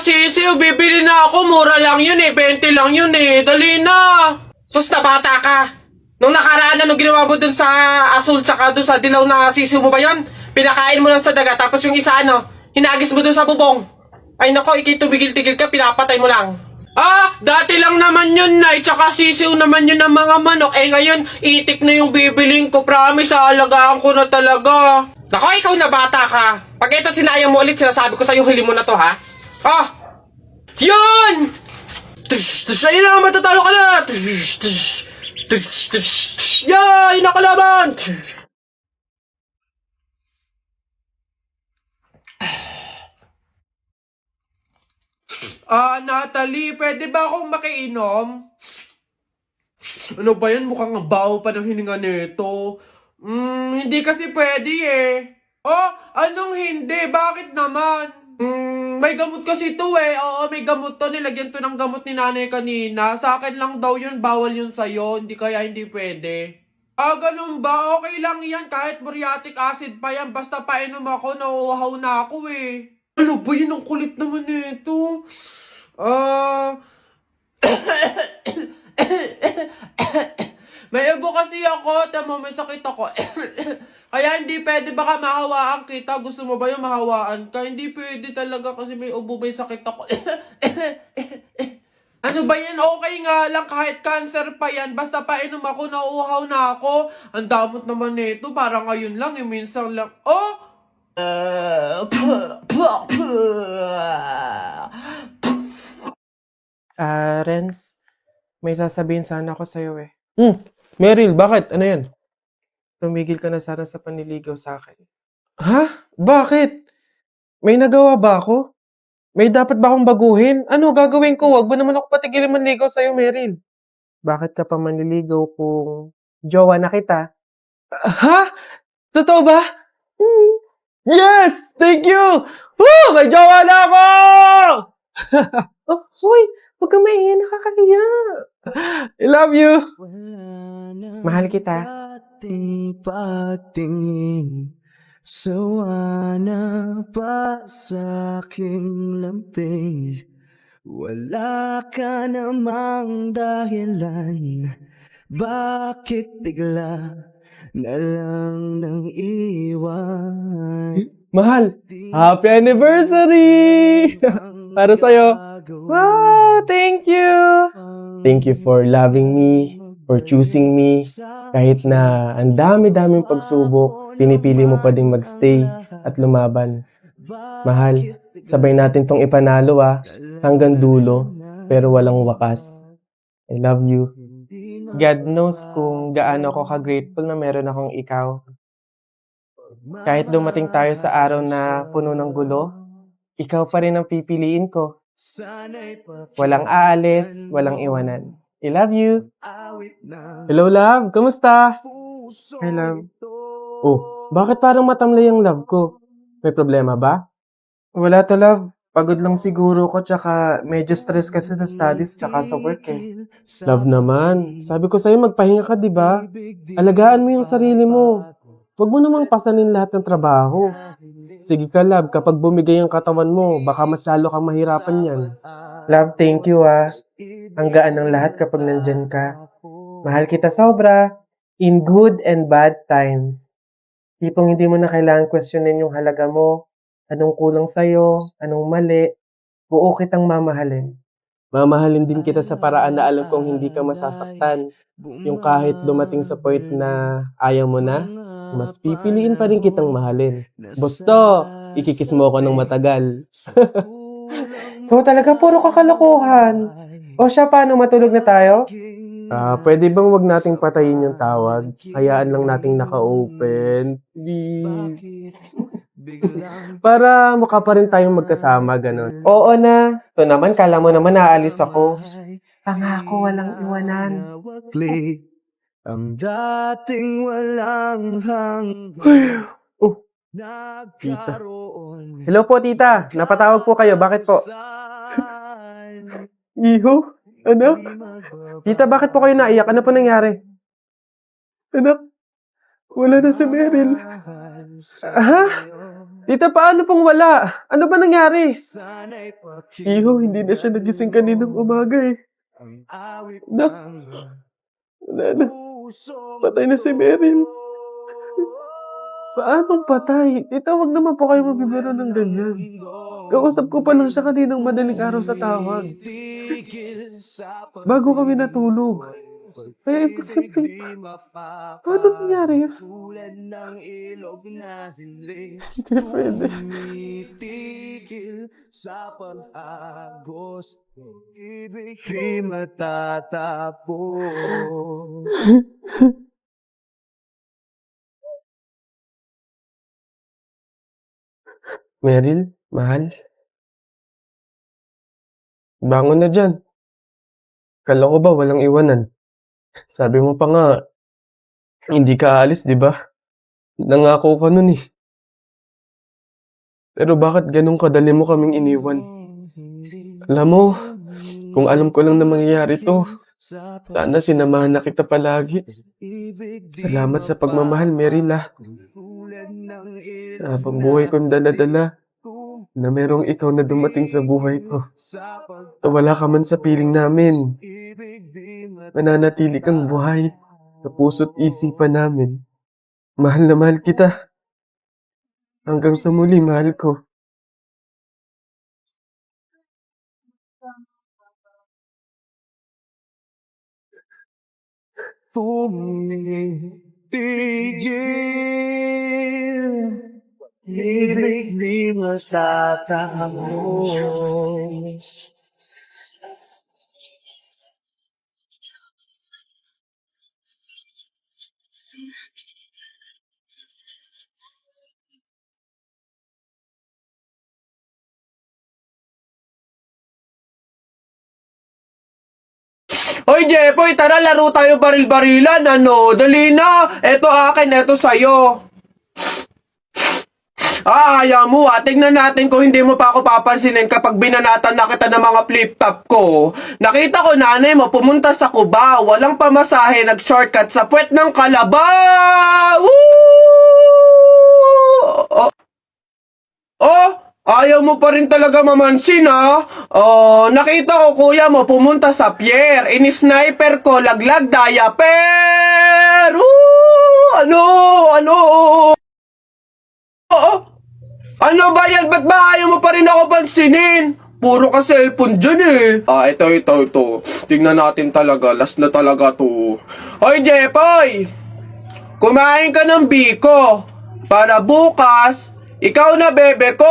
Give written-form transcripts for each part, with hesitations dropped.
sisiw, bibili na ako. Mura lang yun eh, 20 lang yun eh. Dali na. Sus na bata ka. Nung nakaraan na, nung ginawa mo dun sa asul tsaka dun sa dilaw na sisiw mo ba yun? Pinakain mo lang sa daga, tapos yung isa hinagis mo dun sa bubong. Ay nako, ikitumigil-tigil ka, pinapatay mo lang. Ah, dati lang naman yun na, tsaka sisiw naman yun ng mga manok. Eh ngayon, itik na yung bibiling ko, promise, aalagaan ko na talaga. Nako, ikaw na bata ka. Pag ito sinayang mo ulit, sinasabi ko sa'yo, huli mo na to ha. Oh! Yun! Ayun na, matatalo ka na! Yay! Nakalaban! Natalie, pwede ba akong makiinom? Ano ba yan? Mukhang ang baho pa ng hininga nito. Hindi kasi pwede eh. Oh, anong hindi? Bakit naman? May gamot kasi to eh. Oo, may gamot to. Nilagyan to ng gamot ni nanay kanina. Sa akin lang daw yun. Bawal yun sa'yo. Hindi kaya hindi pwede. Ah, ganun ba? Okay lang yan. Kahit muriatic acid pa yan. Basta painom ako, nauuhaw na ako eh. Ano ba yun? Ang kulit naman nito. May ebo kasi ako. Tamo, may sakit ako. Kaya hindi pwede, baka mahawaan kita. Gusto mo ba yung mahawaan ka? Hindi pwede talaga kasi may ubo, may sakit ako. Ano ba yan? Okay nga lang, kahit cancer pa yan. Basta painom ako, nauuhaw na ako. Ang damot naman nito, parang ngayon lang, minsan lang. Oh! Renz, may sasabihin sana ako sa'yo eh. Meryl, bakit? Ano yan? Tumigil ka na sana sa panliligaw sa akin. Ha? Bakit? May nagawa ba ako? May dapat ba akong baguhin? Ano gagawin ko? Wag mo naman ako patigilin manligaw sa'yo, Meryl. Bakit ka pa manliligaw kung jowa na kita? Ha? Totoo ba? Yes! Thank you! Woo! May jowa na ako! Oh, hoy! Huwag ka mahiya, nakakahiya. I love you! Mahal kita. Pagtingin, sawa na pa sa aking lambing. Wala ka namang dahilan, bakit bigla na lang nang iwan? Mahal, happy anniversary! Para sa'yo. Wow, thank you! Thank you for loving me, for choosing me. Kahit na ang dami-daming pagsubok, pinipili mo pa ding magstay at lumaban. Mahal, sabay natin tong ipanalo hanggang dulo, pero walang wakas. I love you. God knows kung gaano ako ka-grateful na meron akong ikaw. Kahit dumating tayo sa araw na puno ng gulo, ikaw pa rin ang pipiliin ko. Walang aalis, walang iwanan. I love you. Hello, love. Kamusta? I love. Oh, bakit parang matamlay ang love ko? May problema ba? Wala to, love. Pagod lang siguro ko, tsaka medyo stress kasi sa studies tsaka sa work eh. Love naman. Sabi ko sa'yo, magpahinga ka, di ba? Alagaan mo yung sarili mo. Huwag mo namang pasanin lahat ng trabaho. Sige ka, love. Kapag bumigay ang katawan mo, baka mas lalo kang mahirapan yan. Love, thank you Ang gaan ng lahat kapag nandyan ka. Mahal kita sobra. In good and bad times. Tipong hindi mo na kailangan questionin yung halaga mo. Anong kulang sa'yo? Anong mali? Buo kitang mamahalin. Mamahalin din kita sa paraan na alam kong hindi ka masasaktan. Yung kahit dumating sa point na ayaw mo na, mas pipiliin pa rin kitang mahalin. Busto, ikikis mo ako ng matagal. So talaga puro kakalokohan. O siya, paano matulog na tayo? Pwede bang wag nating patayin yung tawag? Hayaan lang nating naka-open. Please. Para mukha pa rin tayong magkasama, ganun. Oo na. Ito naman, kala mo naman naalis ako. Pangako, walang iwanan. Ang dating walang hanggan. Oh, Nagkaroon. Hello po, tita. Napatawag po kayo. Bakit po? Iho? Anak? Tita, bakit po kayo naiyak? Ano po nangyari? Anak? Wala na si Meryl. Ha? Tita, paano pong wala? Ano ba nangyari? Sana'y Iho, hindi na siya nagising kaninang umaga eh. ang awit Nak, ng wala na. pusong Patay na si Meryl. Paanong patay? Tita, wag naman po kayo magbibiro ng ganyan. Kausap ko pa lang siya kaninang madaling araw sa tawag. tigil sa Bago kami natulog. Kaya imposible. Paano nangyari yun? tulad ng ilog na hindi Hindi pwede. tumitigil sa pag-agos. Ibig di matatapos. Meryl, mahal. Bangon na dyan. Kala ko ba walang iwanan? Sabi mo pa nga, hindi ka aalis, di ba? Nangako ka nun eh. Pero bakit ganun kadali mo kaming iniwan? Alam mo, kung alam ko lang na mangyayari to, sana sinamahan na kita palagi. Salamat sa pagmamahal, Meryl ah. Habang buhay kong dala-dala na merong ikaw na dumating sa buhay ko. Wala ka man sa piling namin. Mananatili kang buhay sa puso't isipan namin. Mahal na mahal kita. Hanggang sa muli, mahal ko. Tumitigil, ibig di matatapos. Hoy, Jepoy, tara laro tayo baril-barilan, ano? Dali na! Eto akin, eto sa'yo. Ayaw mo tingnan natin kung hindi mo pa ako papansinin kapag binanatan na kita ng mga flip-top ko. Nakita ko nanay mo pumunta sa Cubao, walang pamasahe, nag-shortcut sa puwet ng Kalabaw! Woo! Oh, ayaw mo pa rin talaga mamansin ha? Oh, nakita ko kuya mo pumunta sa pier, ini-sniper ko, laglag diaper! Woo! Ano? Oh, ano ba yan? Ba't ba ayaw mo pa rin ako pansinin? Puro ka cellphone dyan eh. Ito. Tingnan natin talaga. Last na talaga to. Hoy, Jepoy! Kumain ka ng biko. Para bukas, ikaw na bebe ko!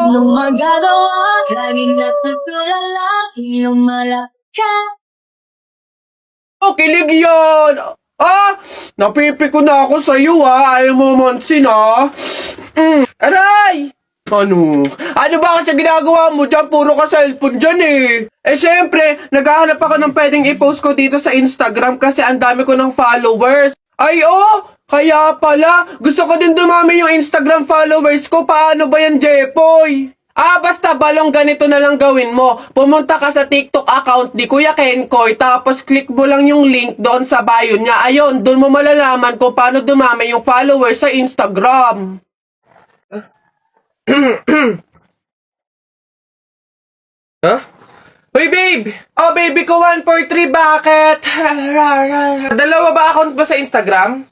Anong magagawa? Laging natutulala, iyong malaka. Oh, kilig yan! Napipiko na ako sa'yo ayaw mo mansin Aray! Ano ba kasi ginagawa mo dyan? Puro ka cellphone dyan eh. Syempre, naghahanap ako ng pwedeng i-post ko dito sa Instagram kasi ang dami ko ng followers. Ay, kaya pala. Gusto ko din dumami yung Instagram followers ko. Paano ba yan, Jepoy? Basta balong ganito na lang gawin mo. Pumunta ka sa TikTok account ni Kuya Kenkoy, tapos click mo lang yung link doon sa bio niya. Ayun, doon mo malalaman kung paano dumami yung followers sa Instagram. Huh? Hoy, babe! Baby ko 143, bakit? Dalawa ba account ba sa Instagram?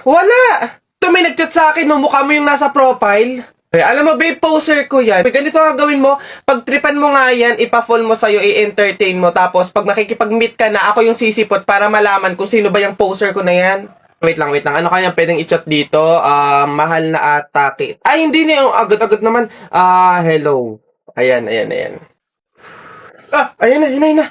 Wala! Ito may nag-chat sa akin, mukha mo yung nasa profile. Alam mo, babe, poser ko yan. Ganito ang gawin mo, pag-tripan mo nga yan, ipa-fall mo sa'yo, i-entertain mo, tapos pag makikipag-meet ka na, ako yung sisipot para malaman kung sino ba yung poser ko na yan. Wait lang. Ano kaya pwedeng i-chat dito? Mahal na atake. Hindi na yung agad-agad naman. Hello. Ayan. Ayan na.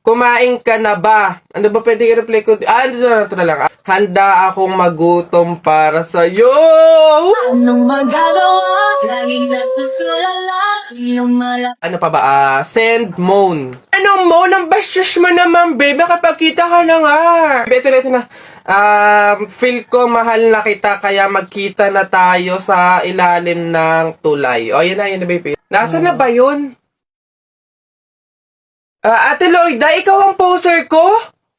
Kumain ka na ba? Ano ba pwede i-reply ko? Ito na lang. Handa akong magutom para sa'yo! Anong magagawa? Laging natutulala, iyong malaka. Ano pa ba? Send moan. Anong moan? Ang bastos mo naman, babe. Kapagkita ka na nga. Ito na. Feel ko mahal na kita, kaya magkita na tayo sa ilalim ng tulay. Yun na, babe. Nasaan na ba yun? Ate Lloyda, ikaw ang poser ko?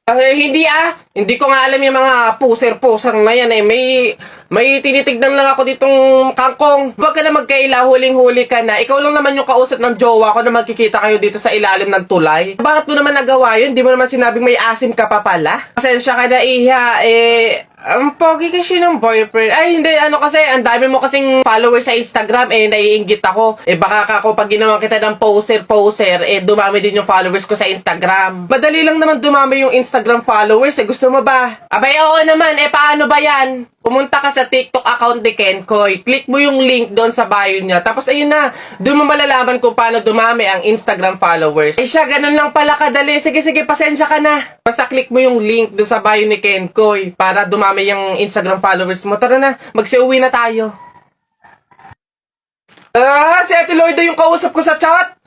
Hindi Hindi ko nga alam yung mga poser na yan eh. May tinitignan lang ako ditong kangkong. Huwag ka na magkaila, huling-huli ka na. Ikaw lang naman yung kausap ng jowa ko na magkikita kayo dito sa ilalim ng tulay. Bakit mo naman nagawa yun? Di mo naman sinabing may asim ka pa pala? Pasensya ka na, Iha. Ang pogi kasi ng boyfriend. Ay, hindi. Ano kasi, ang dami mo kasing followers sa Instagram. Naiinggit ako. Baka ako pag ginawa kita ng poser, dumami din yung followers ko sa Instagram. Madali lang naman dumami yung Instagram followers. Gusto mo ba? Abay, oo naman. Paano ba yan? Pumunta ka sa TikTok account ni Kenkoy. Click mo yung link doon sa bio niya. Tapos ayun na, doon mo malalaman kung paano dumami ang Instagram followers. Siya, ganun lang pala kadali. Sige, pasensya ka na. Basta click mo yung link doon sa bio ni Kenkoy para dumami yung Instagram followers mo. Tara na, magsiuwi na tayo. Si Ate Lloyda yung kausap ko sa chat.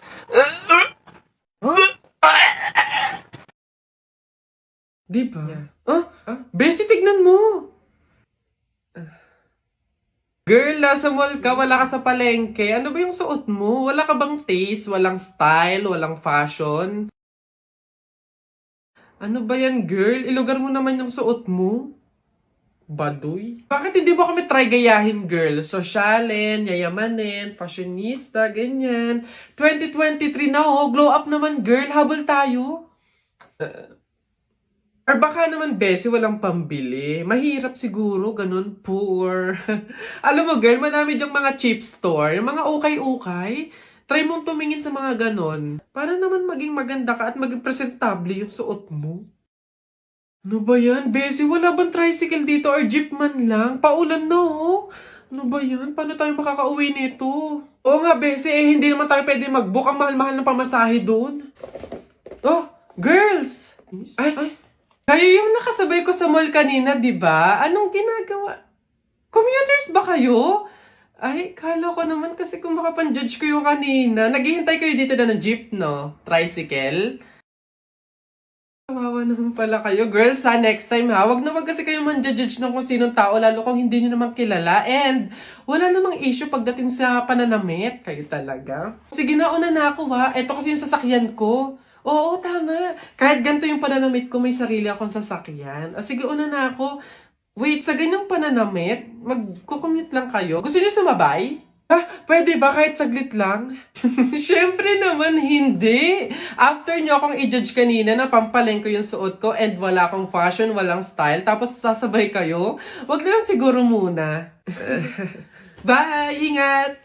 Di ba? Bessie, tignan mo. Girl, nasa mall ka, wala ka sa palengke. Ano ba yung suot mo? Wala ka bang taste? Walang style? Walang fashion? Ano ba yan, girl? Ilugar mo naman yung suot mo. Baduy? Bakit hindi mo kami try gayahin, girl? Sosyalin, yayamanin, fashionista, ganyan. 2023 na, glow up naman, girl. Habol tayo. Or baka naman, Bessie, walang pambili. Mahirap siguro, ganun, poor. Alam mo, girl, madami dyang mga cheap store, yung mga ukay-ukay. Try mong tumingin sa mga ganon. Para naman maging maganda ka at maging presentable yung suot mo. Ano ba yan, Bessie? Wala bang tricycle dito or jeep man lang? Paulan na, oh. Ano ba yan? Paano tayo makakauwi nito? Oo nga, Bessie, hindi naman tayo pwede mag-book. Ang mahal-mahal ng pamasahe doon. Oh, girls! Ay. Kayo yung nakasabay ko sa mall kanina, di ba? Anong ginagawa? Commuters ba kayo? Ay, kala ko naman kasi kung makapan-judge ko yung kanina. Naghihintay kayo dito na ng jeep, no? Tricycle? Kawawa naman pala kayo. Girls, next time ha, wag kasi kayo man-judge ng kung sinong tao, lalo kung hindi nyo naman kilala. And wala namang issue pagdating sa pananamit. Kayo talaga. Sige, nauna na ako ha. Ito kasi yung sasakyan ko. Oo, tama. Kahit ganito yung pananamit ko, may sarili akong sasakyan. Sige, una na ako. Wait, sa ganyang pananamit, magkukommute lang kayo? Gusto niyo sumabay? Pwede ba kahit saglit lang? Siyempre naman, hindi. After nyo akong i-judge kanina na pampaleng ko yung suot ko and wala akong fashion, walang style, tapos sasabay kayo, wag na lang siguro muna. Bye! Ingat!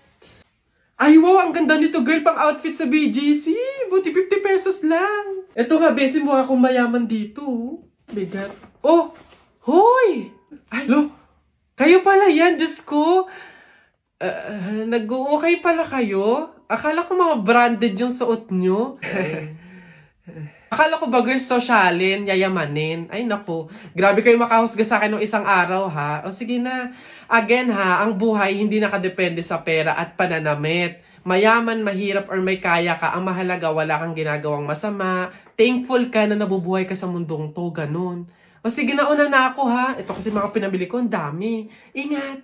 Ay, wow! Ang ganda nito, girl! Pang outfit sa BGC! Buti 50 pesos lang! Eto nga, Bessie, mukha akong mayaman dito. Bigat. Oh! Hoy! Ay, lo! Kayo pala yan, Diyos ko! Nag-okay pala kayo? Akala ko mga branded yung suot nyo. Akala ko ba, girl, sosyalin, yayamanin. Ay, naku. Grabe kayo makahusga sa akin ng isang araw, ha? O sige na. Again, ha, ang buhay hindi nakadepende sa pera at pananamit. Mayaman, mahirap, or may kaya ka, ang mahalaga, wala kang ginagawang masama. Thankful ka na nabubuhay ka sa mundong to, ganun. O sige na, una na ako, ha? Ito kasi mga pinabili ko, ang dami. Ingat!